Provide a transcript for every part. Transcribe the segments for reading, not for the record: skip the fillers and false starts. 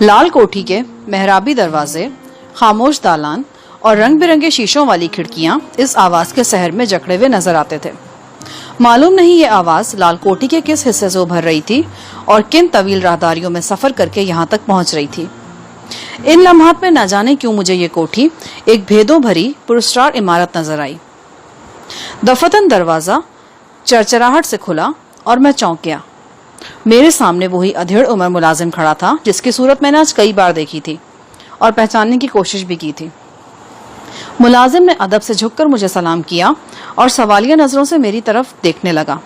लाल कोठी के मेहराबी दरवाजे, खामोश दालान और रंग बिरंगे शीशों वाली खिड़कियां इस आवाज के शहर में जकड़े हुए नजर आते थे। मालूम नहीं ये आवाज लाल कोठी के किस हिस्से से उभर रही थी और किन तवील राहदारियों में सफर करके यहाँ तक पहुंच रही थी। इन लम्हात में न जाने क्यों मुझे ये कोठी एक भेदों भरी पुरस्कार इमारत नजर आई। दफतन दरवाजा चरचराहट से खुला और मैं चौंक गया। मेरे सामने वही अधेड़ उम्र मुलाजिम खड़ा था जिसकी सूरत मैंने आज कई बार देखी थी और पहचानने की कोशिश भी की थी। मुलाजिम ने अदब से झुककर मुझे सलाम किया और सवालिया नजरों से मेरी तरफ देखने लगा।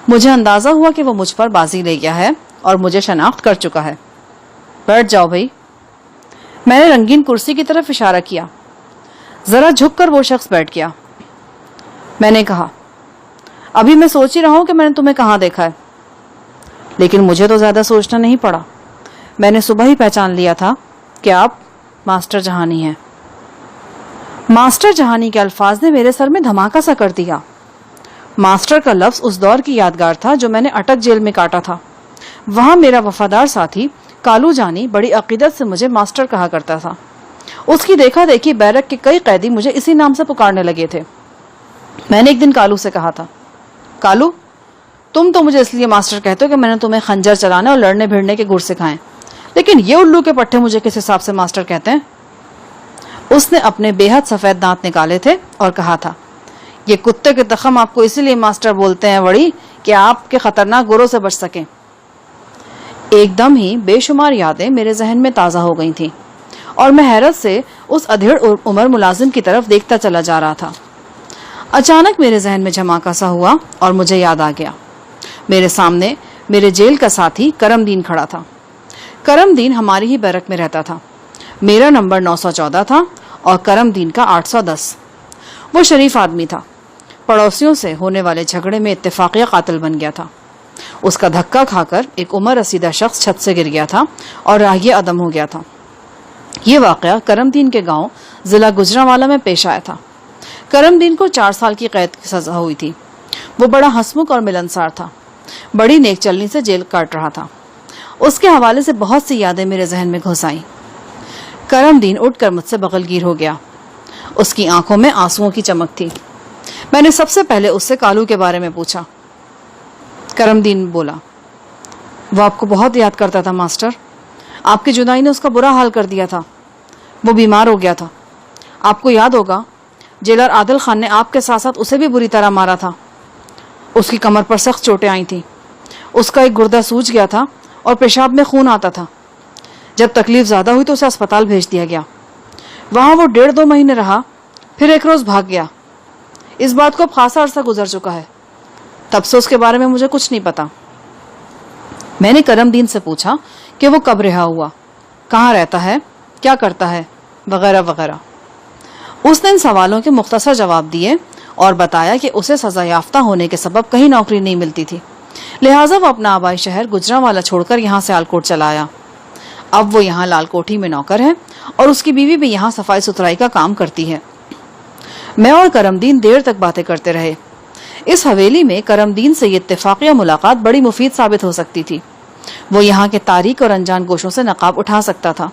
मुझे अंदाजा हुआ कि वो मुझ पर बाजी ले गया है और मुझे शनाख्त कर चुका है। बैठ जाओ भाई। मैंने रंगीन कुर्सी की तरफ इशारा किया। जरा झुककर वो शख्स बैठ गया। मैंने कहा, अभी मैं सोच ही रहा हूं कि मैंने तुम्हें कहाँ देखा है, लेकिन मुझे तो ज्यादा सोचना नहीं पड़ा। मैंने सुबह ही पहचान लिया था कि आप मास्टर जहानी हैं। मास्टर जहानी के अल्फाज ने मेरे सर में धमाका सा कर दिया। मास्टर का लफ्ज उस दौर की यादगार था जो मैंने अटक जेल में काटा था। वहां मेरा वफादार साथी कालू जानी बड़ी अकीदत से मुझे मास्टर कहा करता था। उसकी देखा देखी बैरक के कई कैदी मुझे इसी नाम से पुकारने लगे थे। मैंने एक दिन कालू से कहा था, कालू, तुम तो मुझे इसलिए मास्टर कहते हो कि मैंने तुम्हें खंजर चलाने और लड़ने भिड़ने के गुर सिखाए, लेकिन ये उल्लू के पट्टे मुझे किस हिसाब से मास्टर कहते हैं? उसने अपने बेहद सफेद दांत निकाले थे और कहा था, ये कुत्ते के तखम आपको इसीलिए मास्टर बोलते हैं वड़ी कि आपके खतरनाक गुरों से बच सकें। एकदम ही बेशुमार यादें मेरे जहन में ताजा हो गई थीं और मैं हैरत से उस अधेड़ उम्र मुलाजिम की तरफ देखता चला जा रहा था। अचानक मेरे जहन में झमाका सा हुआ और मुझे याद आ गया। मेरे सामने मेरे जेल का साथी करमदीन खड़ा था। करमदीन हमारी ही बैरक में रहता था। मेरा नंबर 914 था और करमदीन का 810। वो शरीफ आदमी था। पड़ोसियों से होने वाले झगड़े में इत्तेफाकिया कातिल बन गया था। उसका धक्का खाकर एक उम्र रसीदा शख्स छत से गिर गया था और राहिए अदम हो गया था। ये वाकया करमदीन के गांव जिला गुजरांवाला में पेश आया था। करमदीन को 4 साल की कैद की सजा हुई थी। वो बड़ा हंसमुख और मिलनसार था। बड़ी नेक चलनी से जेल काट रहा था। उसके हवाले से बहुत सी यादें मेरे जहन में घुस आईं। करमदीन उठकर मुझसे बगलगीर हो गया। उसकी आंखों में आंसुओं की चमक थी। मैंने सबसे पहले उससे कालू के बारे में पूछा। करमदीन बोला, वो आपको बहुत याद करता था मास्टर। आपकी जुदाई ने उसका बुरा हाल कर दिया था। वो बीमार हो गया था। आपको याद होगा, जेलर आदिल खान ने आपके साथ साथ उसे भी बुरी तरह मारा था। उसकी कमर पर सख्त चोटें आई थी। उसका एक गुर्दा सूज गया था और पेशाब में खून आता था। जब तकलीफ ज्यादा हुई तो उसे अस्पताल भेज दिया गया। वहां वो 1.5-2 महीने रहा, फिर एक रोज भाग गया। इस बात को अब खासा अरसा गुजर चुका है। तब से उसके बारे में मुझे कुछ नहीं पता। मैंने करमदीन से पूछा कि वो कब रिहा हुआ, कहाँ रहता है, क्या करता है, वगैरह वगैरह। उसने इन सवालों के मुख्तसर जवाब दिए और बताया कि उसे सजा याफ्ता होने के सबब कहीं नौकरी नहीं मिलती थी, लिहाजा वो अपना आबाई शहर गुजरांवाला छोड़कर यहाँ से आलकोट चला आया। अब वो यहाँ लाल कोठी में नौकर है और उसकी बीवी भी यहाँ सफाई सुथराई का काम करती है। मैं और करमदीन देर तक बातें करते रहे। इस हवेली में करमदीन से ये इत्तेफाकिया मुलाकात बड़ी मुफीद साबित हो सकती थी। वो यहाँ के तारीक और अनजान गोशों से नकाब उठा सकता था।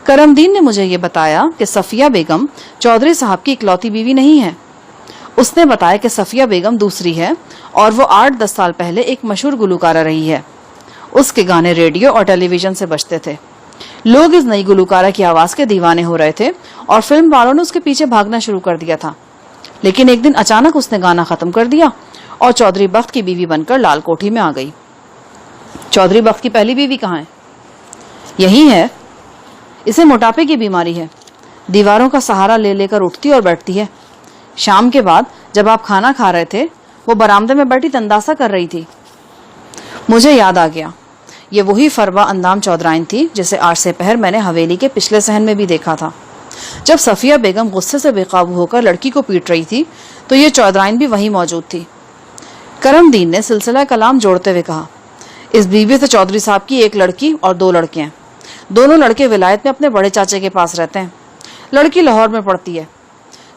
करमदीन ने मुझे ये बताया कि सफिया बेगम चौधरी साहब की इकलौती बीवी नहीं है। उसने बताया कि सफिया बेगम दूसरी है और वो 8-10 साल पहले एक मशहूर गुलकारा रही है। उसके गाने रेडियो और टेलीविजन से बजते थे। लोग इस नई गुलकारा की आवाज के दीवाने हो रहे थे और फिल्म वालों ने उसके पीछे भागना शुरू कर दिया था। लेकिन एक दिन अचानक उसने गाना खत्म कर दिया और चौधरी बख्त की बीवी बनकर लाल कोठी में आ गई। चौधरी बख्त की पहली बीवी कहाँ है? यही है। इसे मोटापे की बीमारी है। दीवारों का सहारा ले लेकर उठती और बैठती है। शाम के बाद जब आप खाना खा रहे थे, वो बरामदे में बैठी तंदासा कर रही थी। मुझे याद आ गया, ये वही फरवा अंदाम चौधराइन थी जिसे आज से पहर मैंने हवेली के पिछले सहन में भी देखा था। जब सफिया बेगम गुस्से से बेकाबू होकर लड़की को पीट रही थी तो ये चौधराइन भी वहीं मौजूद थी। करमदीन ने सिलसिला कलाम जोड़ते हुए कहा, इस बीवी से चौधरी साहब की एक लड़की और 2 लड़के हैं। दोनों लड़के विलायत में अपने बड़े चाचे के पास रहते हैं। लड़की लाहौर में पढ़ती है।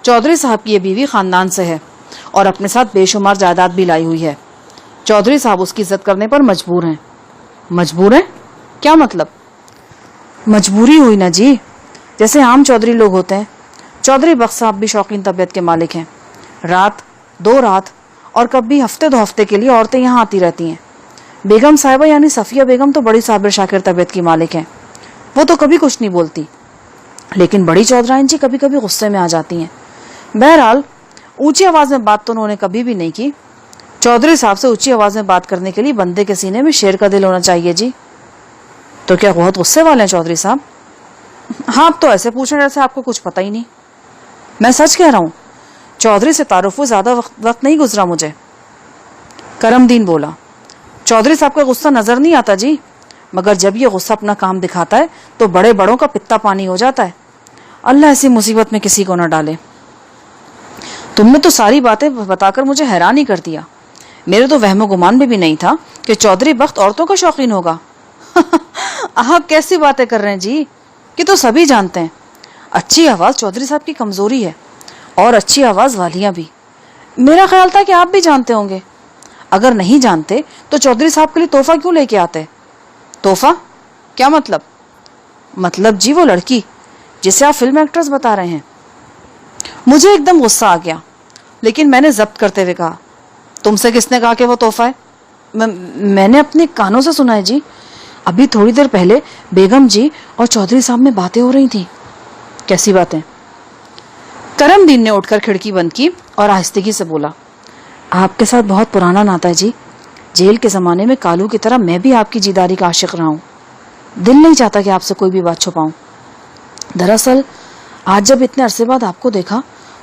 चौधरी साहब की ये बीवी खानदान से है और अपने साथ बेशुमार जायदाद भी लाई हुई है। चौधरी साहब उसकी इज्जत करने पर मजबूर हैं। मजबूर हैं? क्या मतलब? मजबूरी हुई ना जी, जैसे आम चौधरी लोग होते हैं। चौधरी बख्श साहब भी शौकीन तबीयत के मालिक हैं। रात, 2 रात और कभी हफ्ते 2 हफ्ते के लिए औरतें यहाँ आती रहती हैं। बेगम साहिबा यानी सफिया बेगम तो बड़ी साबिर शाकिर तबीयत की मालिक हैं। वो तो कभी कुछ नहीं बोलती, लेकिन बड़ी चौधराइन जी कभी कभी गुस्से में आ जाती हैं। बहरहाल ऊंची आवाज में बात तो उन्होंने कभी भी नहीं की। चौधरी साहब से ऊंची आवाज में बात करने के लिए बंदे के सीने में शेर का दिल होना चाहिए जी। तो क्या बहुत गुस्से वाले हैं चौधरी साहब? हाँ, आप तो ऐसे पूछ रहे जैसे आपको कुछ पता ही नहीं। मैं सच कह रहा हूँ, चौधरी से तारुफ ज्यादा वक्त नहीं गुजरा मुझे। करमदीन बोला, चौधरी साहब का गुस्सा नजर नहीं आता जी, मगर जब ये गुस्सा अपना काम दिखाता है तो बड़े बड़ों का पित्ता पानी हो जाता है। अल्लाह ऐसी मुसीबत में किसी को न डाले। तुमने तो सारी बातें बताकर मुझे हैरान ही कर दिया। मेरे तो वहमो गुमान में भी नहीं था कि चौधरी बख्त औरतों का शौकीन होगा। आप कैसी बातें कर रहे हैं जी, कि तो सभी जानते हैं अच्छी आवाज चौधरी साहब की कमजोरी है, और अच्छी आवाज वालियां भी। मेरा ख्याल था कि आप भी जानते होंगे। अगर नहीं जानते तो चौधरी साहब के लिए तोहफा क्यों लेके आते? तोहफा? क्या मतलब? मतलब जी वो लड़की जिसे आप फिल्म एक्ट्रेस बता रहे हैं। मुझे एकदम गुस्सा आ गया, लेकिन मैंने जब्त करते हुए कहा, तुमसे किसने कहा कि वो तोहफा है? मैंने अपने कानों से सुना है जी। अभी थोड़ी देर पहले बेगम जी और चौधरी साहब में बातें हो रही थी। कैसी बातें? करमदीन ने उठकर खिड़की बंद की और आहिस्तगी से बोला, आपके साथ बहुत पुराना नाता है जी। जेल के जमाने में कालू की तरह मैं भी आपकी जीदारी का आशिक रहा हूँ। दिल नहीं चाहता कि आपसे कोई भी बात छुपाऊं। दरअसल आज जब इतने अरसे बाद आपको देखा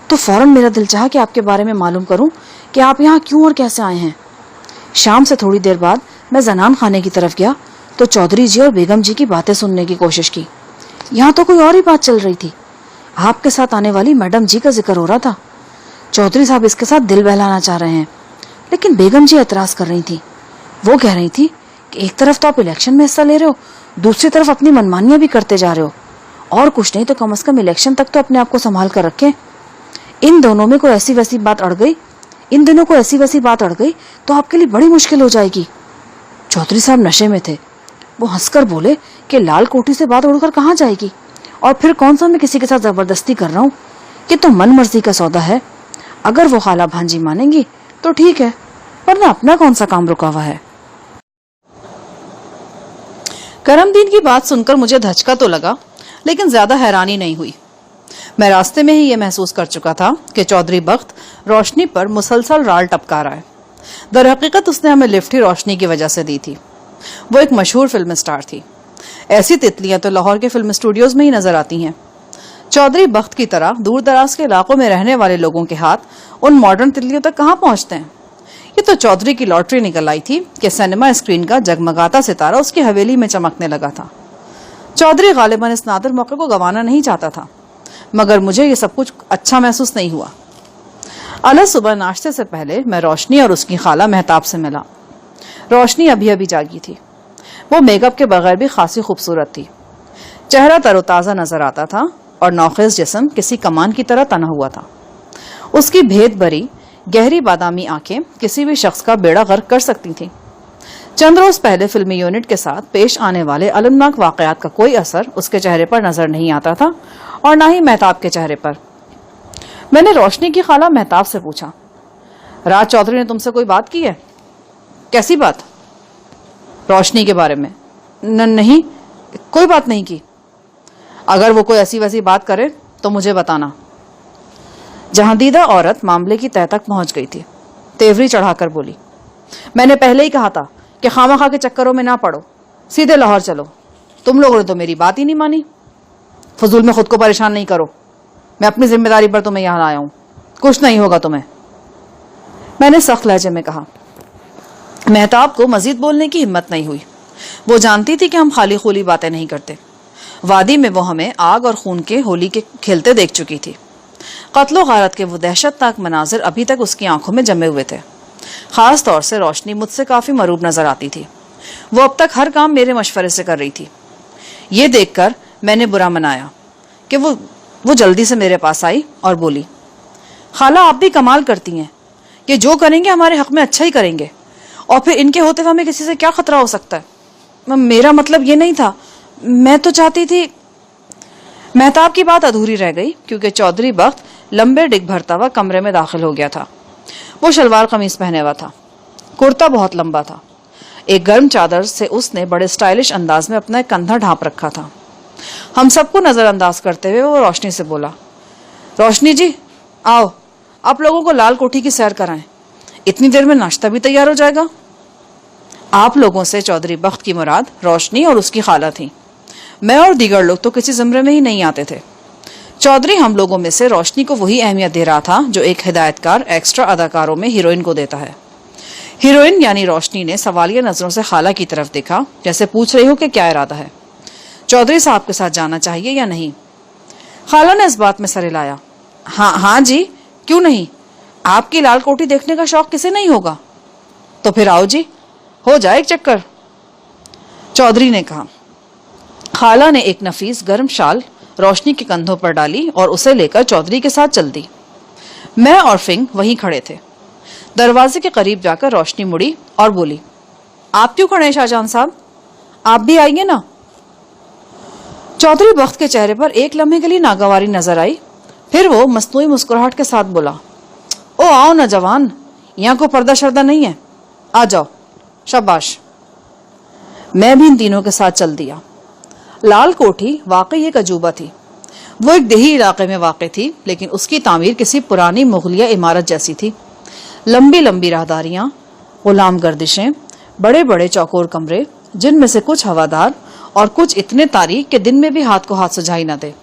तो फौरन मेरा दिल चाहा कि आपके बारे में मालूम करूं कि आप यहाँ क्यों और कैसे आए हैं। शाम से थोड़ी देर बाद मैं जनान खाने की तरफ गया तो चौधरी जी और बेगम जी की बातें सुनने की कोशिश की। यहाँ तो कोई और ही बात चल रही थी। आपके साथ आने वाली मैडम जी का जिक्र हो रहा था। चौधरी साहब इसके साथ दिल बहलाना चाह रहे हैं, लेकिन बेगम जी एतराज कर रही थी। वो कह रही थी कि एक तरफ तो आप इलेक्शन में हिस्सा ले रहे हो, दूसरी तरफ अपनी मनमानियां भी करते जा रहे हो, और कुछ नहीं तो कम से कम इलेक्शन तक तो अपने आप को संभाल कर रखें। इन दोनों में कोई ऐसी वैसी बात अड़ गई, इन दिनों को ऐसी वैसी बात अड़ गई तो आपके लिए बड़ी मुश्किल हो जाएगी। चौधरी साहब नशे में थे। वो हंसकर बोले कि लाल कोठी से बात उड़कर कहाँ जाएगी, और फिर कौन सा मैं किसी के साथ जबरदस्ती कर रहा हूँ। कि तो मन मर्जी का सौदा है। अगर वो खाला भांजी मानेंगी तो ठीक है, वरना अपना कौन सा काम रुका हुआ है। करमदीन की बात सुनकर मुझे धचका तो लगा, लेकिन ज्यादा हैरानी नहीं हुई। मैं रास्ते में ही ये महसूस कर चुका था कि चौधरी बख्त रोशनी पर मुसलसल राल टपका रहा है। दर हकीकत उसने हमें लिफ्ट ही रोशनी की वजह से दी थी। वो एक मशहूर फिल्म स्टार थी। ऐसी तितलियां तो लाहौर के फिल्म स्टूडियोज में ही नजर आती हैं। चौधरी बख्त की तरह दूर दराज के इलाकों में रहने वाले लोगों के हाथ उन मॉडर्न तितलियों तक कहाँ पहुंचते हैं। ये तो चौधरी की लॉटरी निकल आई थी कि सिनेमा स्क्रीन का जगमगाता सितारा उसकी हवेली में चमकने लगा था। चौधरी गालिबन इस नादिर मौके को गंवाना नहीं चाहता था, मगर मुझे ये सब कुछ अच्छा महसूस नहीं हुआ। अलग सुबह नाश्ते से पहले मैं रोशनी और उसकी खाला महताब से मिला। रोशनी अभी अभी जागी थी। वो मेकअप के बगैर भी खासी खूबसूरत थी। चेहरा तरोताजा नजर आता था और नौखेज जिस्म किसी कमान की तरह तना हुआ था। उसकी भेद भरी गहरी बादामी आंखें किसी भी शख्स का बेड़ा गर्क कर सकती थीं। चंद रोज पहले फिल्मी यूनिट के साथ पेश आने वाले अलमनाक वाकयात का कोई असर उसके चेहरे पर नजर नहीं आता था, और न ही महताब के चेहरे पर। मैंने रोशनी की खाला महताब से पूछा, राज चौधरी ने तुमसे कोई बात की है? कैसी बात? रोशनी के बारे में। नहीं, कोई बात नहीं की। अगर वो कोई ऐसी वैसी बात करे तो मुझे बताना। जहांदीदा औरत मामले की तह तक पहुंच गई थी। तेवरी चढ़ाकर बोली, मैंने पहले ही कहा था कि खामा के चक्करों में ना पड़ो, सीधे लाहौर चलो। तुम लोगों ने तो मेरी बात ही नहीं मानी। फजूल में खुद को परेशान नहीं करो। मैं अपनी जिम्मेदारी पर तुम्हें यहां आया हूं, कुछ नहीं होगा तुम्हें। मैंने सख्त लहजे में कहा। महताब को मजीद बोलने की हिम्मत नहीं हुई। वो जानती थी कि हम खाली खोली बातें नहीं करते। वादी में वो हमें आग और खून के होली के खेलते देख चुकी थी। कत्लो गारत के वो दहशतनाक मनाजिर अभी तक उसकी आंखों में जमे हुए थे। खास तौर से रोशनी मुझसे काफी मरूब नजर आती थी। वो अब तक हर काम मेरे मशवरे से कर रही थी। ये देखकर मैंने बुरा मनाया कि वो जल्दी से मेरे पास आई और बोली, खाला आप भी कमाल करती हैं। ये जो करेंगे हमारे हक में अच्छा ही करेंगे, और फिर इनके होते हुए हमें किसी से क्या खतरा हो सकता है। मेरा मतलब ये नहीं था, मैं तो चाहती थी। मेहताब की बात अधूरी रह गई क्योंकि चौधरी बख्त लंबे डिग भरता हुआ कमरे में दाखिल हो गया था। वो शलवार कमीज पहने हुआ था, कुर्ता बहुत लंबा था। एक गर्म चादर से उसने बड़े स्टाइलिश अंदाज में अपना एक कंधा ढांप रखा था। हम सबको नजरअंदाज करते हुए वो रोशनी से बोला, रोशनी जी आओ, आप लोगों को लाल कोठी की सैर कराएं, इतनी देर में नाश्ता भी तैयार हो जाएगा। आप लोगों से चौधरी बख्त की मुराद रोशनी और उसकी खाला थी। मैं और दीगर लोग तो किसी ज़मरे में ही नहीं आते थे। चौधरी हम लोगों में से रोशनी को वही अहमियत दे रहा था जो एक हिदायतकार एक्स्ट्रा अदाकारों में हीरोइन को देता है। हीरोइन यानी रोशनी ने सवालिया नजरों से खाला की तरफ देखा, जैसे पूछ रही हो कि क्या इरादा है, चौधरी साहब के साथ जाना चाहिए या नहीं। खाला ने इस बात में सर हिलाया, हाँ जी, क्यों नहीं, आपकी लाल कोठी देखने का शौक किसे नहीं होगा। तो फिर आओ जी, हो जाए एक चक्कर, चौधरी ने कहा। खाला ने एक नफीस गर्म शाल रोशनी के कंधों पर डाली और उसे लेकर चौधरी के साथ चल दी। मैं और फिंग वहीं खड़े थे। दरवाजे के करीब जाकर रोशनी मुड़ी और बोली, आप क्यों खड़े हैं शाहजहां साहब, आप भी आइए ना। चौधरी बख्त के चेहरे पर एक लम्हे के लिए नागवारी नजर आई, फिर वो मसनूई मुस्कुराहट के साथ बोला, ओ आओ ना जवान, यहाँ को पर्दा शर्दा नहीं है, आ जाओ, शाबाश। मैं भी इन तीनों के साथ चल दिया। लाल कोठी वाकई एक अजूबा थी। वो एक देही इलाके में वाक़ थी, लेकिन उसकी तामीर किसी पुरानी मुगलिया इमारत जैसी थी। लंबी लंबी राहदारियां, गुलाम गर्दिशें, बड़े बड़े चौकोर कमरे, जिनमें से कुछ हवादार और कुछ इतने तारीक कि दिन में भी हाथ को हाथ सुझाई न दे।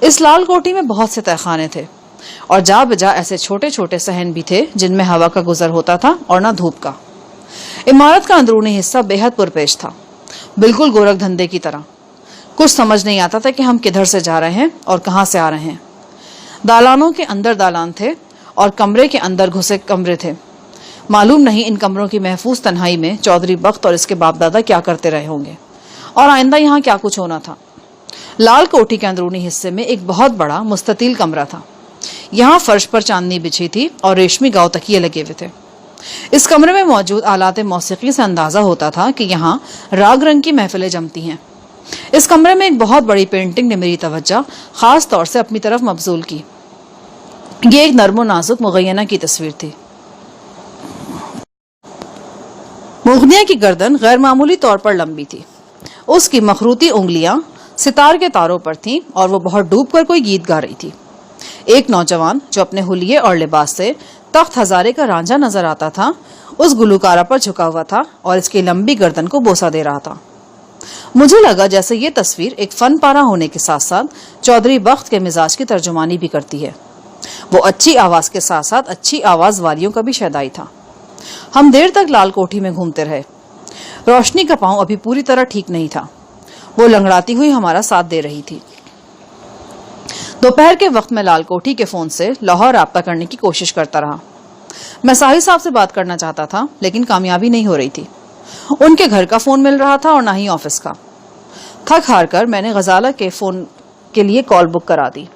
इस लाल कोठी में बहुत से तहखाने थे और जा बजा ऐसे छोटे छोटे सहन भी थे जिनमें हवा का गुजर होता था और न धूप का। इमारत का अंदरूनी हिस्सा बेहद पुरपेश था, बिल्कुल गोरख धंधे की तरह। कुछ समझ नहीं आता था कि हम किधर से जा रहे हैं और कहां से आ रहे हैं। दालानों के अंदर दालान थे और कमरे के अंदर घुसे कमरे थे। मालूम नहीं इन कमरों की महफूज तन्हाई में चौधरी बख्त और इसके बाप दादा क्या करते रहे होंगे और आइंदा यहाँ क्या कुछ होना था। लाल कोठी के अंदरूनी हिस्से में एक बहुत बड़ा मुस्ततील कमरा था। यहाँ फर्श पर चांदनी बिछी थी और रेशमी गांव तकिए लगे हुए थे। इस कमरे में मौजूद आलात मौसीकी से अंदाजा होता था कि यहाँ राग रंग की महफिलें जमती हैं। इस कमरे में एक बहुत बड़ी पेंटिंग ने मेरी तवज्जो खास तौर से अपनी तरफ मबजूल की। ये एक नर्मो नाजुक मुगय्यना की तस्वीर थी। मुगनिया की गर्दन गैर मामूली तौर पर लंबी थी। उसकी मखरूती उंगलियां सितार के तारों पर थीं और वो बहुत डूब कर कोई गीत गा रही थी। एक नौजवान जो अपने हुलिये और लिबास से तख्त हजारे का रांझा नजर आता था, उस गुलूकारा पर झुका हुआ था और इसकी लंबी गर्दन को बोसा दे रहा था। मुझे लगा जैसे ये तस्वीर एक फन पारा होने के साथ साथ चौधरी बख्त के मिजाज की तर्जुमानी भी करती है। वो अच्छी आवाज के साथ साथ अच्छी आवाज वालियों का भी शहदाई था। हम देर तक लाल कोठी में घूमते रहे। रोशनी का पांव अभी पूरी तरह ठीक नहीं था। वो लंगड़ाती हुई हमारा साथ दे रही थी। दोपहर के वक्त में लाल कोठी के फोन से लाहौर राब्ता करने की कोशिश करता रहा। मैं साहिल साहब से बात करना चाहता था, लेकिन कामयाबी नहीं हो रही थी। उनके घर का फोन मिल रहा था और ना ही ऑफिस का। थक हार कर मैंने गजाला के फोन के लिए कॉल बुक करा दी।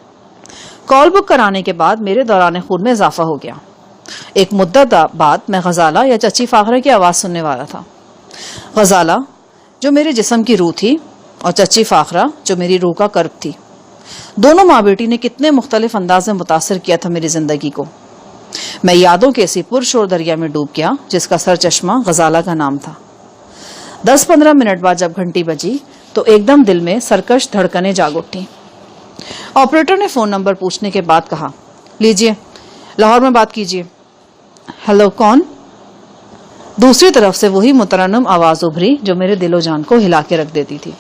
कॉल बुक कराने के बाद मेरे दौरान खून में इजाफा हो गया। एक मुद्दत बाद मैं गजाला या चची फाखरा की आवाज सुनने वाला था। गजाला जो मेरे जिस्म की रूह थी और चची फाखरा जो मेरी रूह का कर्ब थी। दोनों माँ बेटी ने कितने मुख्तलिफ अंदाज में मुतासर किया था मेरी जिंदगी को। मैं यादों के इसी पुरशोर दरिया में डूब गया जिसका सर चश्मा गजाला का नाम था। 10-15 मिनट बाद जब घंटी बजी तो एकदम दिल में सरकश धड़कनें जाग उठी। ऑपरेटर ने फोन नंबर पूछने के बाद कहा, लीजिए लाहौर में बात कीजिए। हेलो, कौन? दूसरी तरफ से वही मुतरन्नम आवाज उभरी जो मेरे दिलो जान को हिला के रख देती थी।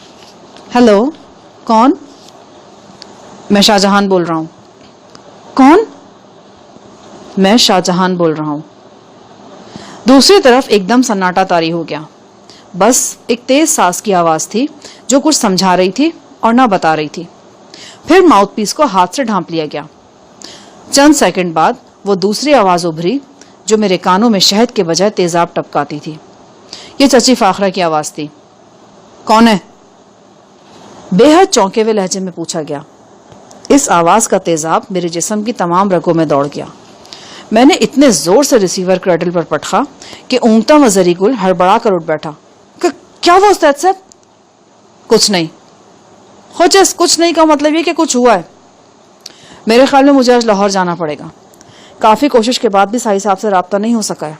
हेलो, कौन? मैं शाहजहां बोल रहा हूं। कौन? मैं शाहजहां बोल रहा हूं। दूसरी तरफ एकदम सन्नाटा तारी हो गया। बस एक तेज सांस की आवाज थी जो कुछ समझा रही थी और ना बता रही थी। फिर माउथपीस को हाथ से ढांप लिया गया। चंद सेकंड बाद वो दूसरी आवाज उभरी जो मेरे कानों में शहद के बजाय तेजाब टपकाती थी। ये चची फाखरा की आवाज थी। कौन है? बेहद चौंके हुए लहजे में पूछा गया। इस आवाज का तेजाब मेरे जिस्म की तमाम रगों में दौड़ गया। मैंने इतने जोर से रिसीवर क्रैडल पर पटका कि ऊँगता हुआ जरीगुल हड़बड़ा कर उठ बैठा। क्या वो उस्ताद साहब? कुछ नहीं, खोचस कुछ नहीं का मतलब ये कि कुछ हुआ है। मेरे ख्याल में मुझे आज लाहौर जाना पड़ेगा। काफी कोशिश के बाद भी साई साहब से राब्ता नहीं हो सका है।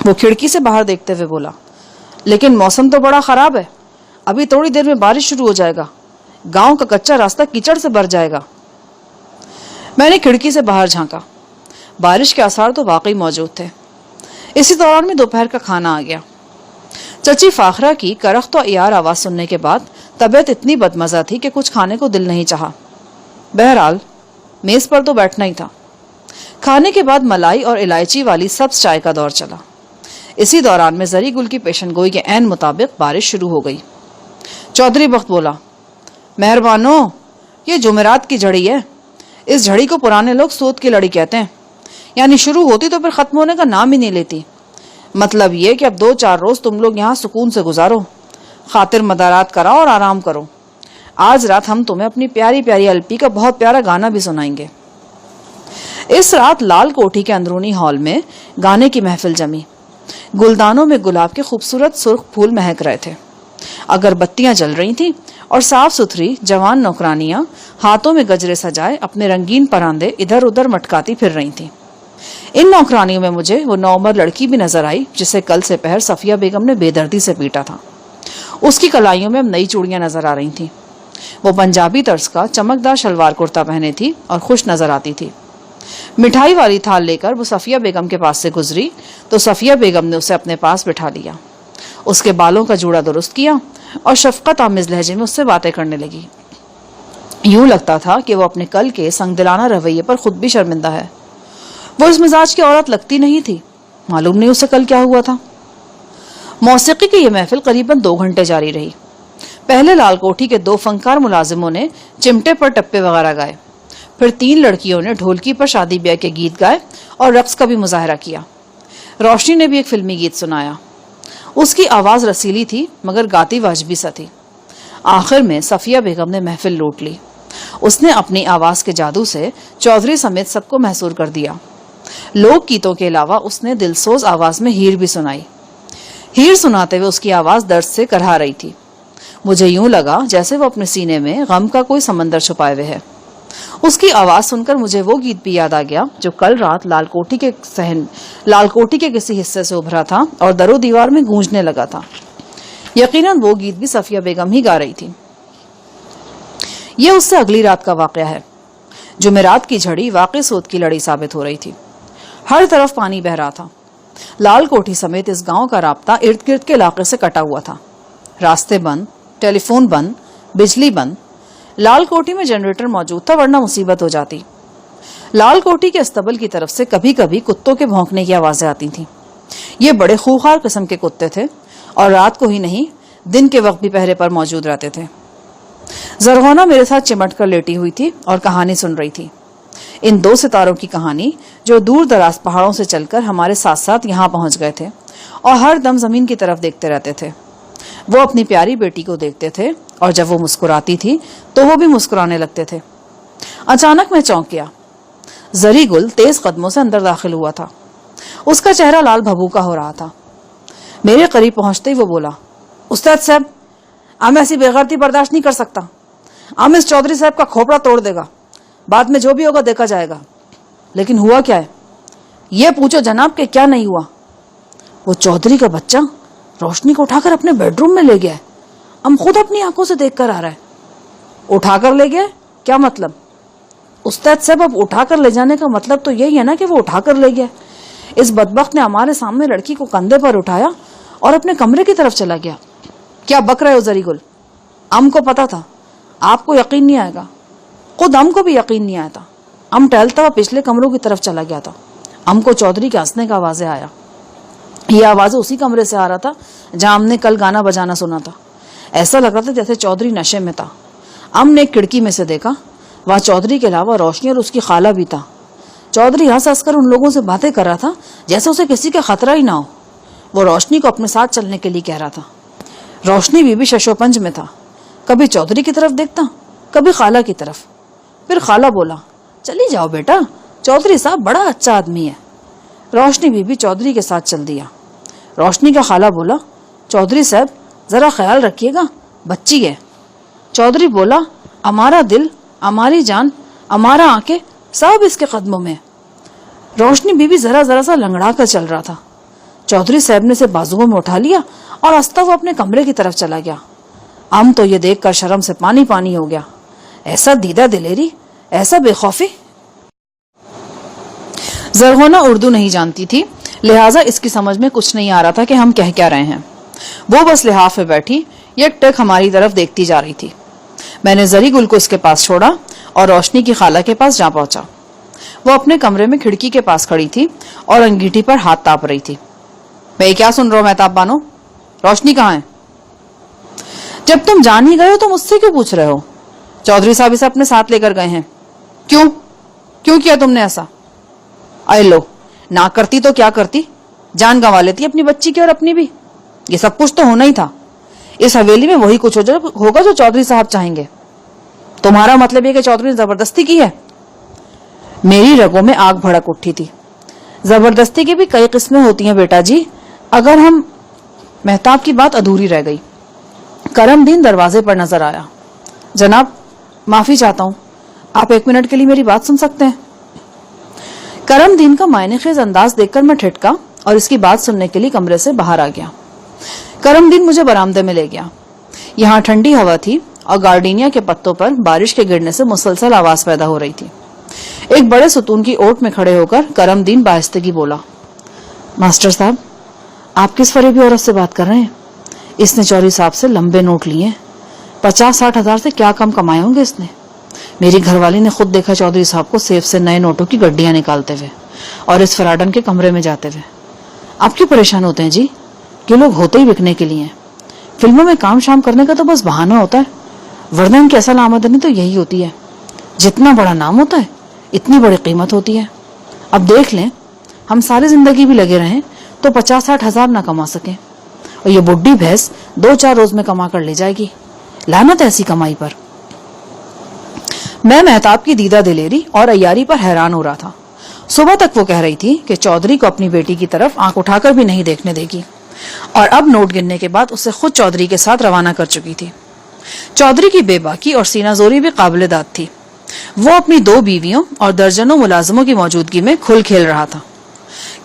वो खिड़की से बाहर देखते हुए बोला, लेकिन मौसम तो बड़ा खराब है, अभी थोड़ी देर में बारिश शुरू हो जाएगा, गांव का कच्चा रास्ता कीचड़ से भर जाएगा। मैंने खिड़की से बाहर झांका। बारिश के आसार तो वाकई मौजूद थे। इसी दौरान में दोपहर का खाना आ गया। चची फाखरा की करख्त और यार आवाज सुनने के बाद तबीयत इतनी बदमजा थी कि कुछ खाने को दिल नहीं चाहा। बहरहाल मेज पर तो बैठना ही था। खाने के बाद मलाई और इलायची वाली सब्ज चाय का दौर चला। इसी दौरान में जरी गुल की पेशनगोई के ऐन मुताबिक बारिश शुरू हो गई। चौधरी बख्त बोला, मेहरबानो, ये जुमेरात की झड़ी है। इस झड़ी को पुराने लोग सूत की लड़ी कहते हैं, यानी शुरू होती तो फिर खत्म होने का नाम ही नहीं लेती। मतलब ये कि अब 2-4 रोज तुम लोग यहाँ सुकून से गुजारो, खातिर मदारात कराओ और आराम करो। आज रात हम तुम्हें अपनी प्यारी प्यारी एलपी का बहुत प्यारा गाना भी सुनाएंगे। इस रात लाल कोठी के अंदरूनी हॉल में गाने की महफिल जमी। गुलदानों में गुलाब के खूबसूरत सुर्ख फूल महक रहे थे, अगरबत्तियां जल रही थीं और साफ सुथरी जवान नौकरानियां हाथों में गजरे सजाए अपने रंगीन परांदे इधर उधर मटकाती फिर रही थीं। इन नौकरानियों में मुझे वो नौउम्र लड़की भी नजर आई जिसे कल से पहर सफिया बेगम ने बेदर्दी से पीटा था। उसकी कलाइयों में अब नई चूड़ियां नजर आ रही थीं। वो पंजाबी तर्ज का चमकदार शलवार कुर्ता पहने थी और खुश नजर आती थी। मिठाई वाली थाल लेकर वो सफिया बेगम के पास से गुजरी तो सफिया बेगम ने उसे अपने पास बिठा लिया। उसके बालों का जूड़ा दुरुस्त किया और शफकत आमिज लहजे में उससे बातें करने लगी। यूं लगता था कि वो अपने कल के संगदिलाना रवैये पर खुद भी शर्मिंदा है। वो इस मिजाज की औरत लगती नहीं थी। मालूम नहीं उसे कल क्या हुआ था। मौसीकी की यह महफिल करीबन 2 घंटे जारी रही। पहले लाल कोठी के 2 फनकार मुलाजिमों ने चिमटे पर टप्पे वगैरह गाए, फिर 3 लड़कियों ने ढोलकी पर शादी ब्याह के गीत गाए और रक्स का भी मुजाहरा किया। रोशनी ने भी एक फिल्मी गीत सुनाया। उसकी आवाज रसीली थी मगर गाती वाजबी सा थी। आखिर में सफिया बेगम ने महफिल लूट ली। उसने अपनी आवाज के जादू से चौधरी समेत सबको महसूर कर दिया। लोक गीतों के अलावा उसने दिलसोज आवाज में हीर भी सुनाई। हीर सुनाते हुए उसकी आवाज दर्द से करहा रही थी। मुझे यूं लगा जैसे वो अपने सीने में गम का कोई समंदर छुपाए हुए है। उसकी आवाज सुनकर मुझे वो गीत भी याद आ गया जो कल रात लाल कोठी के किसी हिस्से से उभरा था और दरो दीवार में गूंजने लगा था। यकीनन वो गीत भी सफिया बेगम ही गा रही थी। ये उससे अगली रात का वाकया है। जुमेरात की झड़ी वाकई सूत की लड़ी साबित हो रही थी। हर तरफ पानी बह रहा था। लाल कोठी समेत इस गांव का राब्ता इर्द गिर्द के इलाके से कटा हुआ था। रास्ते बंद, टेलीफोन बंद, बिजली बंद। लाल कोठी में जनरेटर मौजूद था वरना मुसीबत हो जाती। लाल कोठी के अस्तबल की तरफ से कभी कभी कुत्तों के भौंकने की आवाजें आती थीं। ये बड़े खूंखार किस्म के कुत्ते थे और रात को ही नहीं दिन के वक्त भी पहरे पर मौजूद रहते थे। जरगोना मेरे साथ चिमट कर लेटी हुई थी और कहानी सुन रही थी। इन 2 सितारों की कहानी जो दूर दराज पहाड़ों से चलकर हमारे साथ साथ यहाँ पहुंच गए थे और हर दम जमीन की तरफ देखते रहते थे। वो अपनी प्यारी बेटी को देखते थे और जब वो मुस्कुराती थी तो वो भी मुस्कुराने लगते थे। अचानक मैं चौंक गया। जरी गुल तेज कदमों से अंदर दाखिल हुआ था। उसका चेहरा लाल भभूका हो रहा था। मेरे करीब पहुंचते ही वो बोला, उस्ताद साहब, मैं ऐसी बेगैरती बर्दाश्त नहीं कर सकता। हम इस चौधरी साहब का खोपड़ा तोड़ देगा। बाद में जो भी होगा देखा जाएगा। लेकिन हुआ क्या है ये पूछो जनाब के क्या नहीं हुआ। वो चौधरी का बच्चा रोशनी को उठाकर अपने बेडरूम में ले गया है। हम खुद अपनी आंखों से देखकर आ रहा है। उठाकर ले गया? क्या मतलब? उस्ताद साहब, अब उठाकर ले जाने का मतलब तो यही है ना कि वो उठाकर ले गया। इस बदबख्त ने हमारे सामने लड़की को कंधे पर उठाया और अपने कमरे की तरफ चला गया। क्या बक रहे हो जरी गुल? हमको पता था आपको यकीन नहीं आएगा। खुद हमको भी यकीन नहीं आया था। हम टहलता हुआ पिछले कमरों की तरफ चला गया था। हमको चौधरी के हंसने का आवाजें आया। ये आवाजें उसी कमरे से आ रहा था जहां हमने कल गाना बजाना सुना था। ऐसा लग रहा था जैसे चौधरी नशे में था। हमने एक खिड़की में से देखा, वहां चौधरी के अलावा रोशनी और उसकी खाला भी था। चौधरी हंस हंसकर उन लोगों से बातें कर रहा था जैसे उसे किसी का खतरा ही ना हो। वो रोशनी को अपने साथ चलने के लिए कह रहा था। रोशनी भी शशोपंज में था। कभी चौधरी की तरफ देखता, कभी खाला की तरफ। फिर खाला बोला, चली जाओ बेटा, चौधरी साहब बड़ा अच्छा आदमी है। रोशनी भी चौधरी के साथ चल दिया। रोशनी का खाला बोला, चौधरी साहब जरा ख्याल रखिएगा, बच्ची है। चौधरी बोला, हमारा दिल, हमारी जान, हमारा आंखें सब इसके कदमों में। रोशनी बीबी जरा जरा सा लंगड़ा कर चल रहा था। चौधरी साहब ने उसे बाजुओं में उठा लिया और हंसता हुआ अपने कमरे की तरफ चला गया। हम तो ये देखकर शर्म से पानी पानी हो गया। ऐसा दीदा दिलेरी, ऐसा बेखौफी। जरगोना उर्दू नहीं जानती थी, लिहाजा इसकी समझ में कुछ नहीं आ रहा था कि हम कह क्या रहे हैं। वो बस लिहाफ में बैठी एकटक हमारी तरफ देखती जा रही थी। मैंने जरी गुल को इसके पास छोड़ा और रोशनी की खाला के पास जा पहुंचा। वो अपने कमरे में खिड़की के पास खड़ी थी और अंगीठी पर हाथ ताप रही थी। मैं क्या सुन रहा हूं मेहताब बानो, रोशनी कहाँ है? जब तुम जान ही गए हो तो मुझसे क्यों पूछ रहे हो? चौधरी साहब इसे अपने साथ लेकर गए हैं। क्यों क्यों किया तुमने ऐसा? अरे लो, ना करती तो क्या करती, जान गंवा लेती अपनी बच्ची की और अपनी भी। ये सब कुछ तो होना ही था। इस हवेली में वही कुछ होगा जो चौधरी साहब चाहेंगे। तुम्हारा मतलब ये कि चौधरी ने जबरदस्ती की है? मेरी रगों में आग भड़क उठी थी। जबरदस्ती की भी कई किस्में होती हैं बेटा जी। अगर हम मेहताब की बात अधूरी रह गई। करमदीन दरवाजे पर नजर आया। जनाब, माफी चाहता हूं, आप 1 मिनट के लिए मेरी बात सुन सकते हैं? करमदीन का मायनेखेज अंदाज देखकर मैं ठिठका और इसकी बात सुनने के लिए कमरे से बाहर आ गया। करमदीन मुझे बरामदे में ले गया। यहाँ ठंडी हवा थी और गार्डिनिया के पत्तों पर बारिश के गिरने से मुसलसल आवाज पैदा हो रही थी। एक बड़े सुतून की ओट में खड़े होकर करमदीन बाहिस्तगी बोला, मास्टर साहब, आप किस फरेबी औरत से बात कर रहे हैं? इसने चौधरी साहब से लंबे नोट लिए। 50-60 हजार से क्या कम कमाए होंगे इसने। मेरी घरवाली ने खुद देखा चौधरी साहब को सेफ से नए नोटों की गड्डियां निकालते हुए और इस फराडन के कमरे में जाते हुए। आप क्यों परेशान होते हैं जी? ये लोग होते ही बिकने के लिए हैं। फिल्मों में काम शाम करने का तो बस बहाना होता है, वरना इनकी असल आमदनी तो यही होती है। जितना बड़ा नाम होता है इतनी बड़ी कीमत होती है। अब देख लें, हम सारी जिंदगी भी लगे रहें तो 50-60 हजार ना कमा सकें और ये बुढ़ी भैंस 2-4 रोज में कमा कर ले जाएगी। लानत ऐसी कमाई पर। मैं मेहताब की दीदा दिलेरी और अय्यारी पर हैरान हो रहा था। सुबह तक वो कह रही थी कि चौधरी को अपनी बेटी की तरफ आंख उठाकर भी नहीं देखने देगी और अब नोट गिनने के बाद उसे खुद चौधरी के साथ रवाना कर चुकी थी। चौधरी की बेबाकी और सीनाजोरी भी काबिले दाद थी। वो अपनी 2 बीवियों और दर्जनों मुलाजमों की मौजूदगी में खुल खेल रहा था।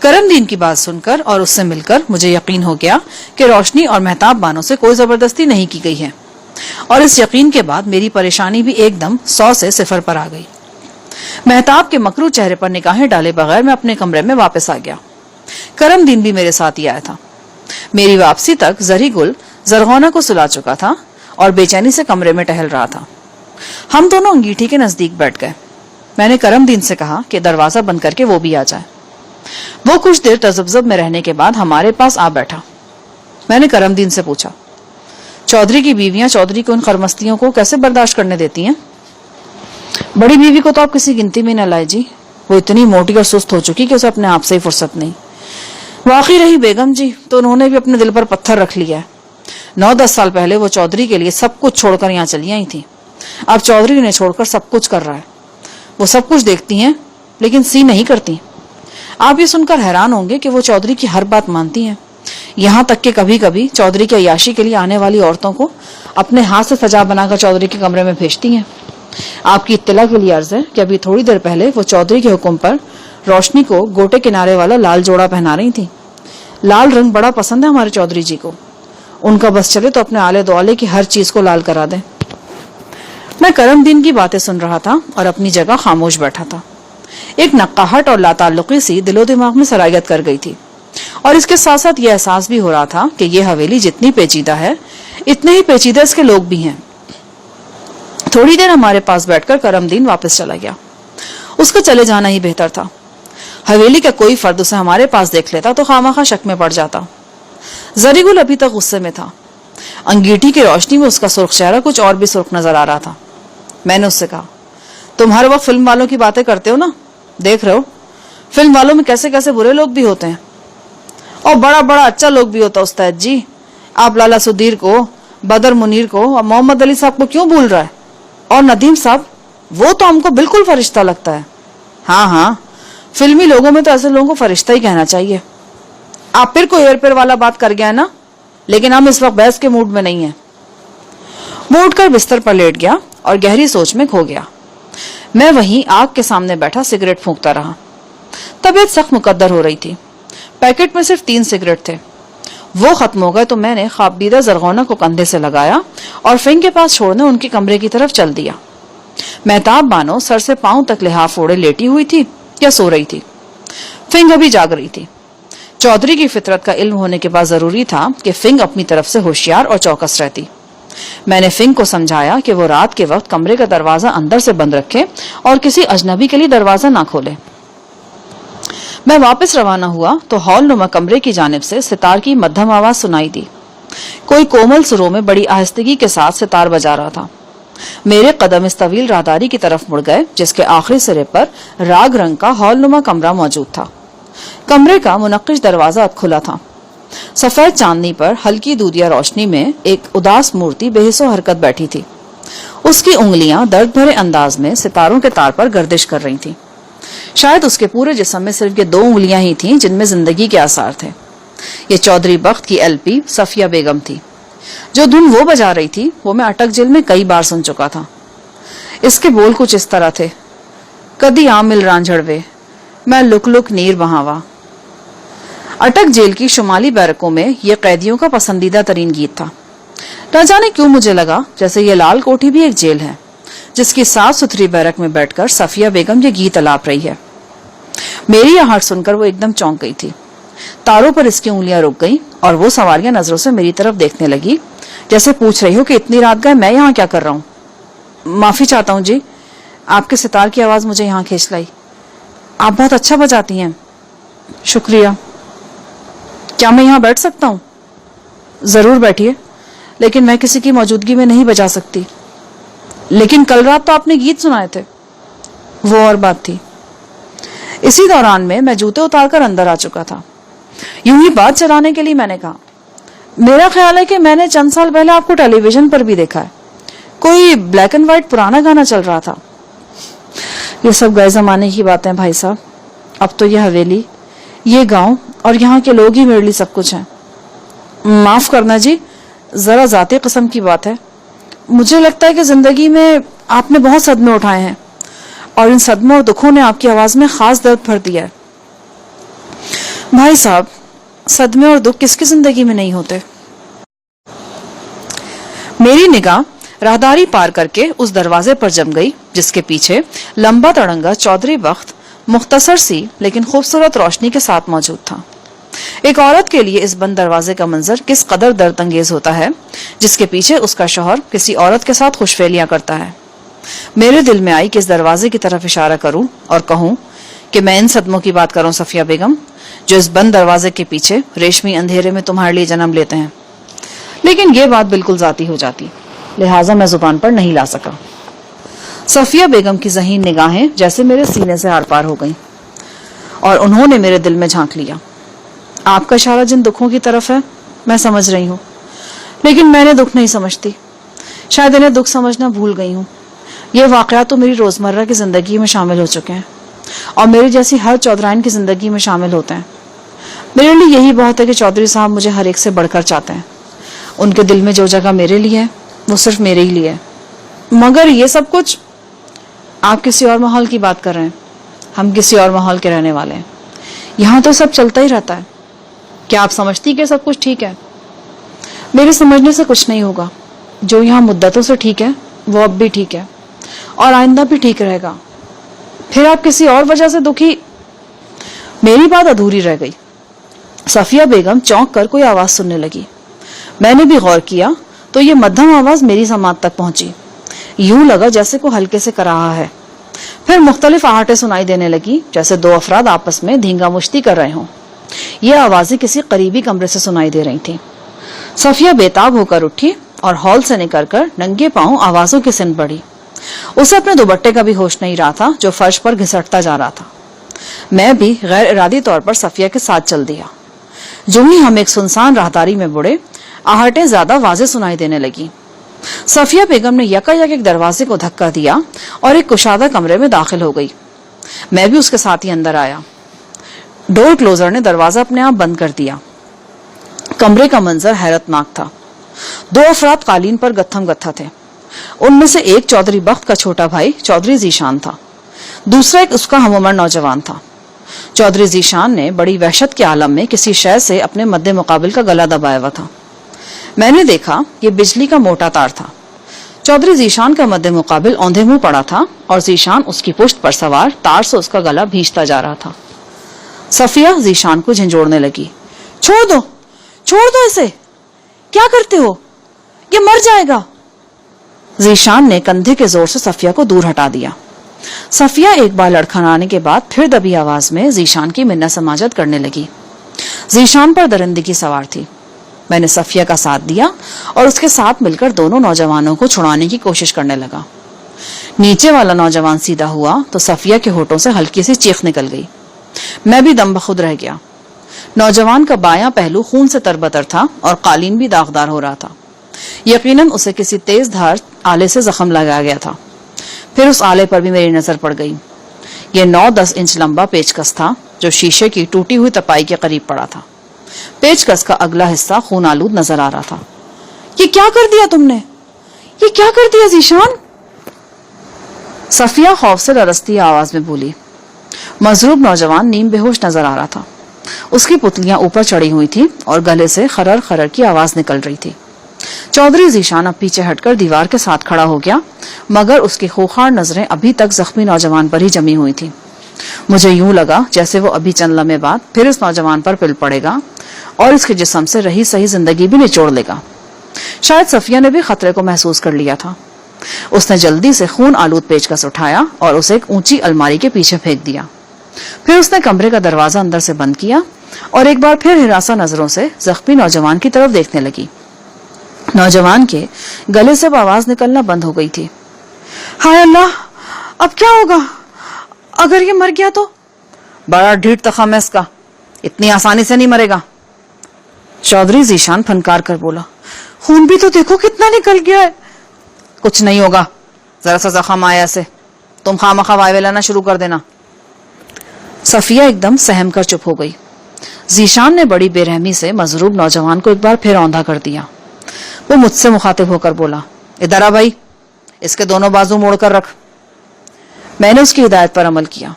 करमदीन की बात सुनकर और उससे मिलकर मुझे यकीन हो गया कि रोशनी और मेहताब बानो से कोई जबरदस्ती नहीं की गई है और इस यकीन के बाद मेरी परेशानी भी एकदम 100 से 0 पर आ गई। मेहताब के मकरू चेहरे पर निगाहें डाले बगैर मैं अपने कमरे में वापस आ गया। करमदीन भी मेरे साथ ही आया था। मेरी वापसी तक जरी गुल जरगोना को सुला चुका था और बेचैनी से कमरे में टहल रहा था। हम दोनों अंगीठी के नजदीक बैठ गए। मैंने करमदीन से कहा कि दरवाजा बंद करके वो भी आ जाए। वो कुछ देर तजब्जब में रहने के बाद हमारे पास आ बैठा। मैंने करमदीन से पूछा, चौधरी की बीवियां चौधरी को इन खरमस्तियों को कैसे बर्दाश्त करने देती हैं? बड़ी बीवी को तो आप किसी गिनती में न लाए जी। वो इतनी मोटी और सुस्त हो चुकी कि उसे अपने आप से ही फुर्सत नहीं। वाकई रही बेगम जी तो उन्होंने भी अपने दिल पर पत्थर रख लिया है। 9-10 साल पहले वो चौधरी के लिए सब कुछ छोड़कर यहाँ चली आई थी। अब चौधरी ने छोड़कर सब कुछ कर रहा है। वो सब कुछ देखती हैं लेकिन सी नहीं करती। आप ये सुनकर हैरान होंगे कि वो चौधरी की हर बात मानती हैं। यहाँ तक कि कभी कभी चौधरी की अय्याशी के लिए आने वाली औरतों को अपने हाथ से सजा बनाकर चौधरी के कमरे में भेजती हैं। आपकी इत्तला के लिए अर्ज है कि अभी थोड़ी देर पहले वो चौधरी के हुक्म पर रोशनी को गोटे किनारे वाला लाल जोड़ा पहना रही थी। लाल रंग बड़ा पसंद है हमारे चौधरी जी को। उनका बस चले तो अपने आले दुआले की हर चीज को लाल करा दें। मैं करमदीन की बातें सुन रहा था और अपनी जगह खामोश बैठा था। एक नक्काहट और लाताल्लुकी सी दिलो दिमाग में सरायत कर गई थी और इसके साथ साथ ये एहसास भी हो रहा था कि ये हवेली जितनी पेचीदा है इतने ही पेचीदा इसके लोग भी हैं। थोड़ी देर हमारे पास बैठकर करमदीन वापस चला गया। उसका चले जाना ही बेहतर था। हवेली का कोई फर्द उसे हमारे पास देख लेता तो खामखा शक में पड़ जाता। जरीगुल अभी तक गुस्से में था। अंगीठी की रोशनी में उसका सुर्ख चेहरा कुछ और भी सुर्ख नजर आ रहा था। मैंने उससे कहा, तुम हर वक्त फिल्म वालों की बातें करते हो ना, देख रहे हो फिल्म वालों में कैसे कैसे बुरे लोग भी होते हैं और बड़ा बड़ा अच्छा लोग भी होता उस्ताद जी। आप लाला सुधीर को, बदर मुनीर को और मोहम्मद अली साहब को क्यों भूल रहा है? और नदीम साहब, वो तो हमको बिल्कुल फरिश्ता लगता है। हाँ, फिल्मी लोगों में तो ऐसे लोगों को फरिश्ता ही कहना चाहिए। आप फिर कोई हेर फेर वाला बात कर गया ना, लेकिन हम इस वक्त बहस के मूड में नहीं है। وہ اٹھ کر بستر پر لیٹ گیا اور گہری سوچ میں کھو گیا. میں وہیں آگ کے سامنے بیٹھا سگریٹ پھونکتا رہا. طبیعت سخت مقدر ہو رہی تھی. پیکٹ میں صرف 3 سگریٹ تھے. وہ ختم ہو گئے تو میں نے خوابدیدہ زرغونہ کو کندھے سے لگایا اور فنگ کے پاس چھوڑنے ان کے کمرے کی طرف چل دیا. مہتاب بانو سر سے پاؤں تک لحاف اوڑے لیٹی ہوئی تھی یا سو رہی تھی. فنگ ابھی جاگ رہی تھی. چودھری کی فطرت کا علم ہونے کے بعد ضروری تھا کہ فنگ اپنی طرف سے ہوشیار اور چوکس رہتی. میں نے فنگ کو سمجھایا کہ وہ رات کے وقت کمرے کا دروازہ اندر سے بند رکھے اور کسی اجنبی کے لیے دروازہ نہ کھولے. میں واپس روانہ ہوا تو ہال نما کمرے کی جانب سے ستار کی مدھم آواز سنائی دی. کوئی کومل سروں میں بڑی آہستگی کے ساتھ ستار بجا رہا تھا. میرے قدم اس طویل راہداری کی طرف مڑ گئے جس کے آخری سرے پر راگ رنگ کا ہال نما کمرہ موجود تھا. کمرے کا منقش دروازہ اب کھلا تھا. سفید چاندنی پر ہلکی دودیا روشنی میں ایک اداس مورتی بے حس و حرکت بیٹھی تھی. اس کی انگلیاں درد بھرے انداز میں ستاروں کے تار پر گردش کر رہی تھیں. شاید اس کے پورے جسم میں صرف یہ 2 انگلیاں ہی تھیں جن میں زندگی کے آثار تھے. یہ چودھری بخت کی LP صفیہ بیگم تھی. جو دھن وہ بجا رہی تھی وہ میں اٹک جیل میں کئی بار سن چکا تھا. اس کے بول کچھ اس طرح تھے: کدی عامل رانجھڑوے میں لک لک نیر بہاوا. اٹک جیل کی شمالی بیرکوں میں یہ قیدیوں کا پسندیدہ ترین گیت تھا. نہ جانے کیوں مجھے لگا جیسے یہ لال کوٹھی بھی ایک جیل ہے جس کی صاف ستھری بیرک میں بیٹھ کر صفیہ بیگم یہ گیت الاپ رہی ہے. میری یہ آہٹ سن کر وہ ایک دم چونک گئی تھی. تاروں پر اس کی انگلیاں رک گئیں اور وہ سواریاں نظروں سے میری طرف دیکھنے لگی جیسے پوچھ رہی ہو کہ اتنی رات گئے میں یہاں کیا کر رہا ہوں. معافی چاہتا ہوں جی، آپ کے ستار کی آواز مجھے یہاں کھینچ لائی. آپ بہت اچھا بجاتی ہیں. شکریہ. کیا میں یہاں بیٹھ سکتا ہوں؟ ضرور بیٹھیے، لیکن میں کسی کی موجودگی میں نہیں بجا سکتی. لیکن کل رات تو آپ نے گیت سنائے تھے. وہ اور بات تھی. اسی دوران میں جوتے اتار کر اندر آ چکا تھا. یوں ہی بات چلانے کے لیے میں نے کہا: میرا خیال ہے کہ میں نے چند سال پہلے آپ کو ٹیلی ویژن پر بھی دیکھا ہے. کوئی بلیک اینڈ وائٹ پرانا گانا چل رہا تھا. یہ سب گئے زمانے کی باتیں بھائی صاحب. اب تو یہ حویلی، یہ گاؤں اور یہاں کے لوگ ہی میرے لیے سب کچھ ہیں. معاف کرنا جی، ذرا ذاتی قسم کی بات ہے. مجھے لگتا ہے کہ زندگی میں آپ نے بہت صدمے اٹھائے ہیں اور ان صدموں اور دکھوں نے آپ کی آواز میں خاص درد بھر دیا ہے. بھائی صاحب، صدمے اور دکھ کس کی زندگی میں نہیں ہوتے؟ میری نگاہ راہداری پار کر کے اس دروازے پر جم گئی جس کے پیچھے لمبا تڑنگا چودھری بخت مختصر سی لیکن خوبصورت روشنی کے ساتھ موجود تھا. ایک عورت کے لیے اس بند دروازے کا منظر کس قدر درد انگیز ہوتا ہے جس کے پیچھے اس کا شوہر کسی عورت کے ساتھ خوش فعلیاں کرتا ہے. میرے دل میں آئی کہ اس دروازے کی طرف اشارہ کروں اور کہوں کہ میں ان صدموں کی بات کروں صفیہ بیگم جو اس بند دروازے کے پیچھے ریشمی اندھیرے میں تمہارے لیے جنم لیتے ہیں. لیکن یہ بات بالکل ذاتی ہو جاتی، لہٰذا میں زبان پر نہیں لا سکا. صفیہ بیگم کی ذہین نگاہیں جیسے میرے سینے سے آر پار ہو گئیں اور انہوں نے میرے دل میں جھانک لیا. آپ کا اشارہ جن دکھوں کی طرف ہے میں سمجھ رہی ہوں، لیکن میں نے دکھ نہیں سمجھتی. شاید انہیں دکھ سمجھنا بھول گئی ہوں. یہ واقعات تو میری روزمرہ کی زندگی میں شامل ہو چکے ہیں اور میری جیسی ہر چودھرائن کی زندگی میں شامل ہوتے ہیں. میرے لیے یہی بہت ہے کہ چودھری صاحب مجھے ہر ایک سے بڑھ کر چاہتے ہیں. ان کے دل میں جو جگہ میرے لیے ہے وہ صرف میرے ہی لیے ہے. مگر یہ سب کچھ آپ کسی اور ماحول کی بات کر رہے ہیں. ہم کسی اور ماحول کے رہنے والے ہیں. یہاں تو سب چلتا ہی رہتا ہے. کیا آپ سمجھتی کہ سب کچھ ٹھیک ہے؟ میرے سمجھنے سے کچھ نہیں ہوگا. جو یہاں مدتوں سے ٹھیک ہے وہ اب بھی ٹھیک ہے اور آئندہ بھی ٹھیک رہے گا. پھر آپ کسی اور وجہ سے دکھی. میری بات ادھوری رہ گئی. صفیہ بیگم چونک کر کوئی آواز سننے لگی. میں نے بھی غور کیا تو یہ مدھم آواز میری سماعت تک پہنچی. یوں لگا جیسے کوئی ہلکے سے کر رہا ہے. پھر مختلف آہٹیں سنائی دینے لگی جیسے 2 افراد آپس میں دھینگا مشتی کر رہے ہوں. یہ آوازیں کسی قریبی کمرے سے سنائی دے رہی تھیں. صفیہ بیتاب ہو کر اٹھی اور ہال سے نکل کر ننگے پاؤں آوازوں کی سمت بڑھی. اسے اپنے دوپٹے کا بھی ہوش نہیں رہا تھا جو فرش پر گھسٹتا جا رہا تھا. میں بھی غیر ارادی طور پر صفیہ کے ساتھ چل دیا. جو ہی ہم ایک سنسان راہداری میں بڑھے آہٹیں زیادہ واضح سنائی دینے لگی. صفیہ بیگم نے یکا یک ایک دروازے کو دھکا دیا اور ایک کشادہ کمرے میں داخل ہو گئی. میں بھی اس کے ساتھ ہی اندر آیا. ڈور کلوزر نے دروازہ اپنے آپ بند کر دیا. کمرے کا منظر حیرت ناک تھا. 2 افراد قالین پر گتھم گتھا تھے. ان میں سے ایک چودھری بخت کا چھوٹا بھائی چودھری ذیشان تھا، دوسرا ایک اس کا ہم عمر نوجوان تھا۔ چودھری ذیشان نے بڑی وحشت کے عالم میں کسی شے سے اپنے مد مقابل کا گلا دبایا ہوا تھا۔ میں نے دیکھا یہ بجلی کا موٹا تار تھا۔ چودھری ذیشان کا مد مقابل اوندھے منہ پڑا تھا اور ذیشان اس کی پشت پر سوار تار سے اس کا گلا بھینچتا جا رہا تھا۔ صفیہ ذیشان کو جھنجھوڑنے لگی، چھوڑ دو اسے، کیا کرتے ہو، یہ مر جائے گا۔ ذیشان نے کندھے کے زور سے صفیہ کو دور ہٹا دیا۔ صفیہ ایک بار لڑکھڑانے کے بعد پھر دبی آواز میں ذیشان کی منت سماجت کرنے لگی۔ ذیشان پر درندگی سوار تھی۔ میں نے صفیہ کا ساتھ دیا اور اس کے ساتھ مل کر دونوں نوجوانوں کو چھڑانے کی کوشش کرنے لگا۔ نیچے والا نوجوان سیدھا ہوا تو صفیہ کے ہونٹوں سے ہلکی سی چیخ نکل گئی۔ میں بھی دم بخود رہ گیا۔ نوجوان کا بایاں پہلو خون سے تربتر تھا اور قالین بھی داغدار ہو رہا تھا۔ یقیناً اسے کسی تیز دھار آلے سے زخم لگایا گیا تھا۔ پھر اس آلے پر بھی میری نظر پڑ گئی۔ یہ 9-10 انچ لمبا پیچکس تھا جو شیشے کی ٹوٹی ہوئی تپائی کے قریب پڑا تھا۔ پیچکس کا اگلا حصہ خون آلود نظر آ رہا تھا۔ یہ کیا کر دیا تم نے؟ یہ کیا کر دیا ذیشان؟ صفیہ خوف سے لرزتی آواز میں بولی۔ مضروب نوجوان نیم بے ہوش نظر آ رہا تھا۔ اس کی پتلیاں اوپر چڑھی ہوئی تھی اور گلے سے خرر خرر کی آواز نکل رہی تھی۔ چودھری ذیشان اب پیچھے ہٹ کر دیوار کے ساتھ کھڑا ہو گیا، مگر اس کی خوخار نظریں ابھی تک زخمی نوجوان پر ہی جمی ہوئی تھی۔ مجھے یوں لگا جیسے وہ ابھی چند لمحے بعد پھر اس نوجوان پر پل پڑے گا اور اس کے جسم سے رہی صحیح زندگی بھی نچوڑ لے گا۔ شاید صفیہ نے بھی خطرے کو محسوس کر لیا تھا۔ اس نے جلدی سے خون آلود پیچکس اٹھایا اور اسے ایک اونچی الماری کے پیچھے پھینک دیا۔ پھر اس نے کمرے کا دروازہ اندر سے بند کیا اور ایک بار پھر ہراساں نظروں سے زخمی نوجوان کی طرف دیکھنے لگی۔ نوجوان کے گلے سے آواز نکلنا بند ہو گئی تھی۔ ہائے اللہ، اب کیا ہوگا؟ اگر یہ مر گیا تو؟ بڑا ڈھیٹ تخم ہے اس کا، اتنی آسانی سے نہیں مرے گا۔ چودھری ذیشان پھنکار کر بولا، خون بھی تو دیکھو کتنا نکل گیا ہے۔ کچھ نہیں ہوگا، ذرا سا زخم آیا سے، تم خواہ وائے لانا شروع کر دینا۔ صفیہ ایک دم سہم کر چپ ہو گئی۔ ذیشان نے بڑی بے رحمی سے مضروب نوجوان کو ایک بار پھر اوندھا کر دیا۔ وہ مجھ سے مخاطب ہو کر بولا، ادھر آ بھائی، اس کے دونوں بازو موڑ کر رکھ۔ میں نے اس کی ہدایت پر عمل کیا۔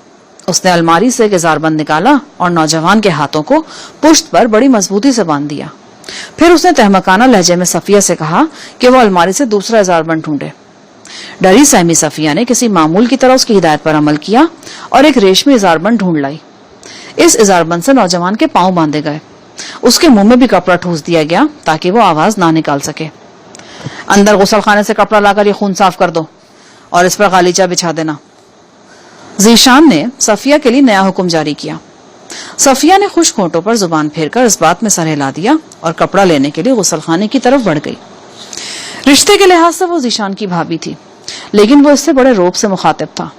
اس نے الماری سے ایک ازار بند نکالا اور نوجوان کے ہاتھوں کو پشت پر بڑی مضبوطی سے باندھ دیا۔ پھر اس نے تہمکانہ لہجے میں صفیہ سے کہا کہ وہ الماری سے دوسرا ازار بند ڈھونڈے۔ ڈری سہمی صفیہ نے کسی معمول کی طرح اس کی ہدایت پر عمل کیا اور ایک ریشمی ازار بند ڈھونڈ لائی۔ اس ازار بند سے نوجوان کے پاؤں باندھے گئے۔ اس کے منہ میں بھی کپڑا ٹھوس دیا گیا تاکہ وہ آواز نہ نکال سکے۔ اندر غسل خانے سے کپڑا لا کر یہ خون صاف کر دو اور اس پر غالیچہ بچھا دینا۔ ذیشان نے صفیہ کے لیے نیا حکم جاری کیا۔ صفیہ نے خشک ہونٹوں پر زبان پھیر کر اس بات میں سر ہلا دیا اور کپڑا لینے کے لیے غسل خانے کی طرف بڑھ گئی۔ رشتے کے لحاظ سے وہ ذیشان کی بھابھی تھی، لیکن وہ اس سے بڑے روب سے مخاطب تھا۔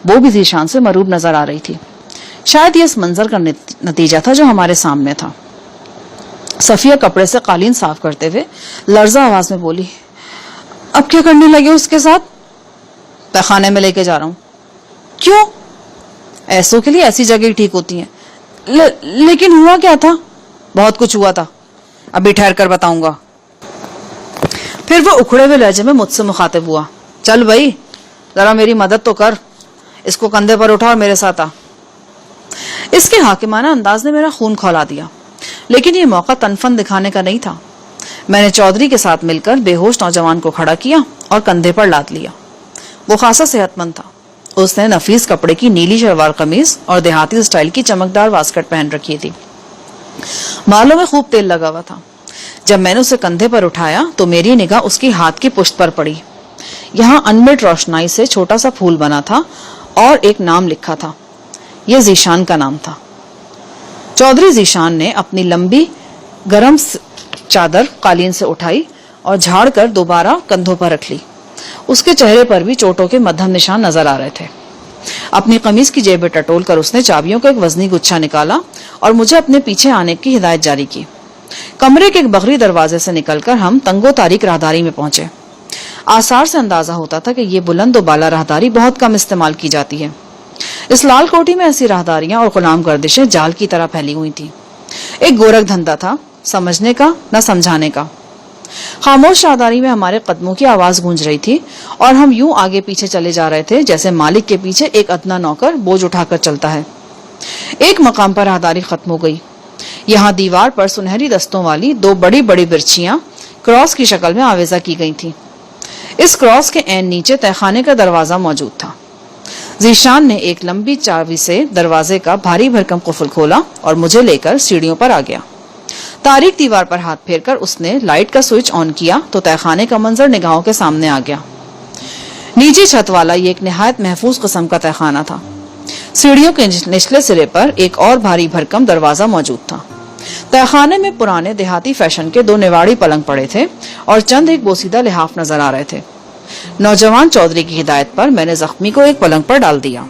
وہ بھی ذیشان سے مروب نظر آ رہی تھی۔ شاید یہ اس منظر کا نتیجہ تھا جو ہمارے سامنے تھا۔ صفیہ کپڑے سے قالین صاف کرتے ہوئے لرزہ آواز میں بولی، اب کیا کرنے لگے اس کے ساتھ؟ تہخانے میں لے کے جا رہا ہوں۔ کیوں؟ ایسوں کے لیے ایسی جگہ ٹھیک ہوتی ہیں۔ لیکن ہوا کیا تھا؟ بہت کچھ ہوا تھا، ابھی ٹھہر کر بتاؤں گا۔ پھر وہ اکھڑے ہوئے لہجے میں مجھ سے مخاطب ہوا، چل بھائی ذرا میری مدد تو کر، اس کو کندھے پر اٹھا اور میرے ساتھ آ۔ اس کے حاکمانہ انداز نے میرا خون کھولا دیا، لیکن یہ موقع تنفن دکھانے کا نہیں تھا۔ میں نے چودھری کے ساتھ مل کر بے ہوش نوجوان کو کھڑا کیا اور کندھے پر لاد لیا۔ وہ خاصا صحت مند تھا۔ اس نے نفیس کپڑے کی نیلی شلوار قمیض اور دیہاتی سٹائل کی چمکدار واسکٹ پہن رکھی تھی۔ بالوں میں خوب تیل لگا ہوا تھا۔ جب میں نے اسے کندھے پر اٹھایا تو میری نگاہ اس کی ہاتھ کی پشت پر پڑی۔ یہاں انمٹ روشنائی سے چھوٹا سا پھول بنا تھا اور ایک نام لکھا تھا۔ یہ ذیشان کا نام تھا۔ چودھری ذیشان نے اپنی لمبی گرم چادر قالین سے اٹھائی اور جھاڑ کر دوبارہ کندھوں پر رکھ لی۔ اس کے چہرے پر بھی چوٹوں کے مدھم نشان نظر آ رہے تھے۔ اپنی قمیض کی جیب ٹٹول کر اس نے چابیوں کا ایک وزنی گچھا نکالا اور مجھے اپنے پیچھے آنے کی ہدایت جاری کی۔ کمرے کے ایک بغری دروازے سے نکل کر ہم تنگ و تاریک راہداری میں پہنچے۔ آثار سے اندازہ ہوتا تھا کہ یہ بلند و بالا راہداری بہت کم استعمال کی جاتی ہے۔ اس لال کوٹھی میں ایسی راہداریاں اور غلام گردشیں جال کی طرح پھیلی ہوئی تھیں۔ ایک گورکھ دھندا تھا، سمجھنے کا نہ سمجھانے کا۔ خاموش شاہداری میں ہمارے قدموں کی آواز گونج رہی تھی اور ہم یوں آگے پیچھے چلے جا رہے تھے جیسے مالک کے پیچھے ایک ادنا نوکر بوجھ اٹھا کر چلتا ہے۔ ایک مقام پر راہداری ختم ہو گئی۔ یہاں دیوار پر سنہری دستوں والی 2 بڑی بڑی برچیاں کراس کی شکل میں آویزہ کی گئی تھیں۔ اس کراس کے عین نیچے تہخانے کا دروازہ موجود تھا۔ ذیشان نے ایک لمبی چابی سے دروازے کا بھاری بھرکم قفل کھولا اور مجھے لے کر سیڑھیوں پر آ گیا۔ تاریک دیوار پر ہاتھ پھیر کر اس نے لائٹ کا سوئچ آن کیا تو تہخانے کا منظر نگاہوں کے سامنے آ گیا۔ نیچی چھت والا یہ ایک نہایت محفوظ قسم کا تہخانہ تھا۔ سیڑھیوں کے نچلے سرے پر ایک اور بھاری بھرکم دروازہ موجود تھا۔ تہخانے میں پرانے دیہاتی فیشن کے 2 نواڑی پلنگ پڑے تھے اور چند ایک بوسیدہ لحاف نظر آ رہے تھے۔ نوجوان چودھری کی ہدایت پر میں نے زخمی کو ایک پلنگ پر ڈال دیا۔